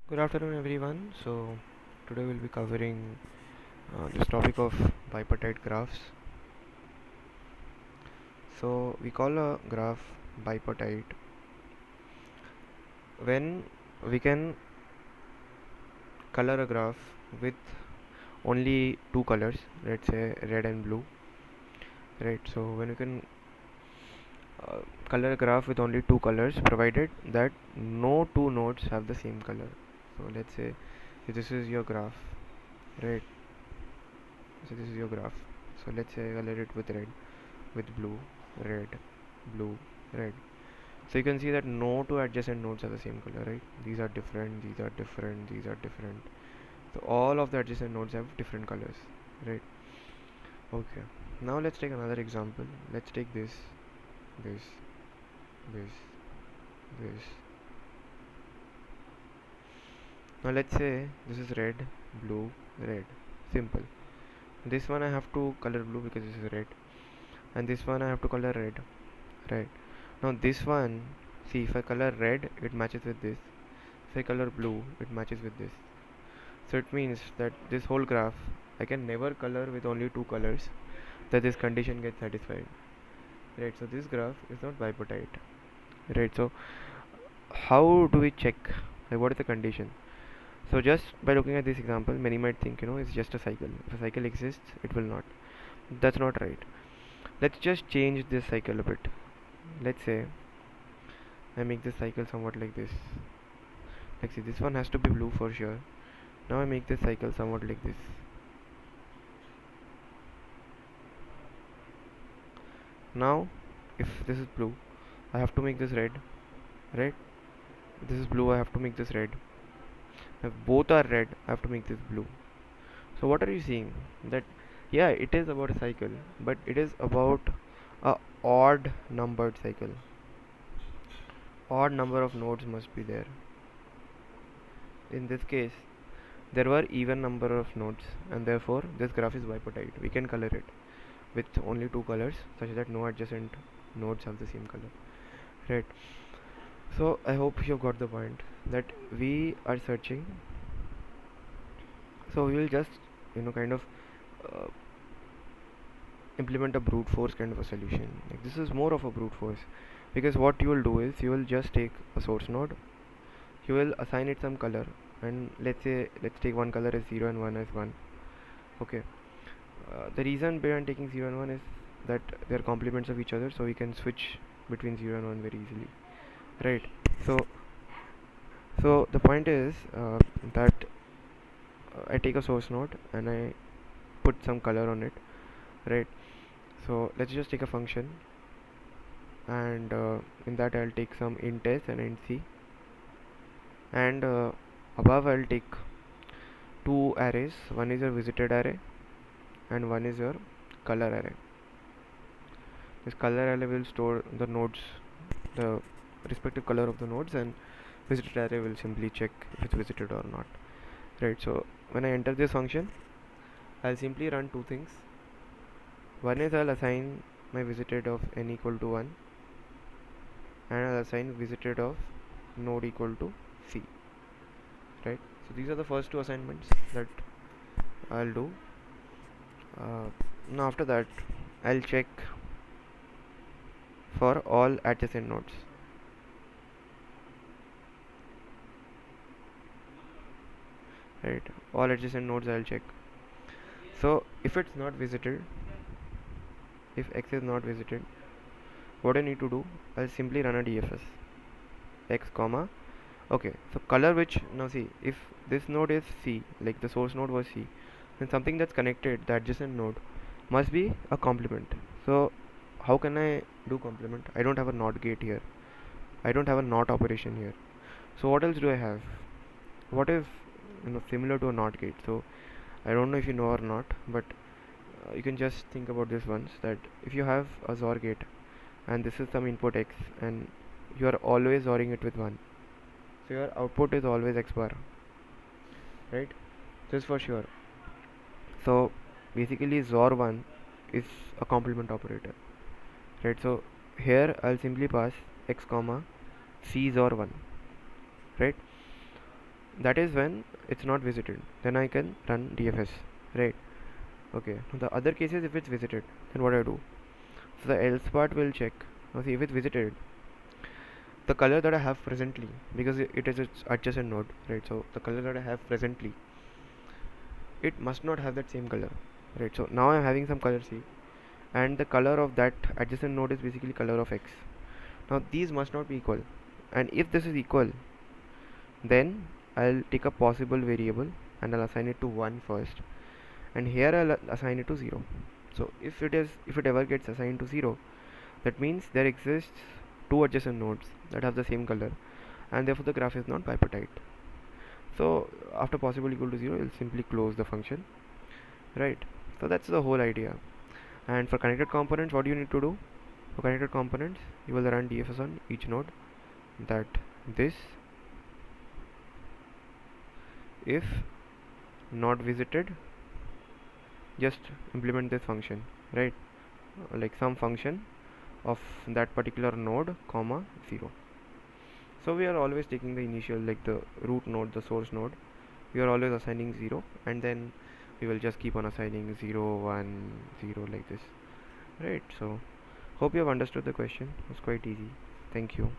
Good afternoon, everyone. So, today we'll be covering this topic of bipartite graphs. So, we call a graph bipartite when we can color a graph with only two colors, let's say red and blue, right? So, when we can color a graph with only two colors, provided that no two nodes have the same color. So, let's say this is your graph, right? So, this is your graph. So, let's say color it with red, with blue, red, blue, red. So you can see that no two adjacent nodes are the same color, right? These are different, these are different, these are different. So all of the adjacent nodes have different colors, right? Okay. Now let's take another example. Let's take this, this, this. Now let's say this is red, blue, red. Simple. This one I have to color blue because this is red, and this one I have to color red, right? Now this one, see, if I color red, it matches with this. If I color blue, it matches with this. So it means that this whole graph I can never color with only two colors, that this condition gets satisfied, right? So this graph is not bipartite, right? So how do we check, like, what is the condition? So just by looking at this example, many might think, it's just a cycle. If a cycle exists, it will not. That's not right. Let's just change this cycle a bit. Let's say I make this cycle somewhat like this. Like, see, this one has to be blue for sure. Now I make this cycle somewhat like this. Now if this is blue, I have to make this red, right? This is blue, I have to make this red. If both are red, I have to make this blue. So what are you seeing? That, yeah, it is about a cycle, but it is about a odd numbered cycle. Odd number of nodes must be there. In this case, there were even number of nodes, and therefore this graph is bipartite. We can color it with only two colors, such that no adjacent nodes have the same color, right? So I hope you've got the point, that we are searching. So we will just, kind of uh, implement a brute force kind of a solution. Like, this is more of a brute force, because what you will do is you will just take a source node, you will assign it some color, and let's take one color as 0 and one as 1. Okay. The reason behind taking 0 and 1 is that they are complements of each other, so we can switch between 0 and 1 very easily, right? So so the point is that I take a source node and I put some color on it, right? So let's just take a function, and in that I'll take some int s and int c, and above I'll take two arrays. One is your visited array and one is your color array. This color array will store the nodes, the respective color of the nodes, and visited array will simply check if it's visited or not, right? So when I enter this function, I'll simply run two things. One is I'll assign my visited of n equal to 1, and I'll assign visited of node equal to c, right? So these are the first two assignments that I'll do. Now after that, I'll check for all adjacent nodes, right? All adjacent nodes I'll check. So if it's not visited, if x is not visited, what I need to do, I'll simply run a dfs x comma. Okay, so color which, now see, if this node is c, like the source node was c, then something that's connected, the adjacent node, must be a complement. So how can I do complement? I don't have a not gate here, I don't have a not operation here. So what else do I have? What is, similar to a not gate? So I don't know if you know or not, but you can just think about this once, that if you have a XOR gate and this is some input x, and you are always XORing it with 1, so your output is always x bar, right? This for sure. So basically XOR 1 is a complement operator, right? So here I'll simply pass x comma c XOR 1, right? that is when it's not visited, then I can run DFS, right? Okay, now the other cases, if it's visited, then what I do? So the else part will check. Now see, if it's visited, the color that I have presently, because it is its adjacent node, right? So the color that I have presently, it must not have that same color, right? So now I'm having some color C, and the color of that adjacent node is basically color of X. Now these must not be equal, and if this is equal, then I'll take a possible variable and I'll assign it to 1 first, and here I'll assign it to 0. So if it ever gets assigned to 0, that means there exists two adjacent nodes that have the same color, and therefore the graph is not bipartite. So after possible equal to 0, you'll simply close the function, right? So that's the whole idea. And for connected components, what do you need to do? For connected components, you will run DFS on each node, that this if not visited, just implement this function, right? Like some function of that particular node comma 0. So we are always taking the initial, like the root node, the source node, we are always assigning 0, and then we will just keep on assigning 0 1 0 like this, right? So hope you have understood the question. It's quite easy. Thank you.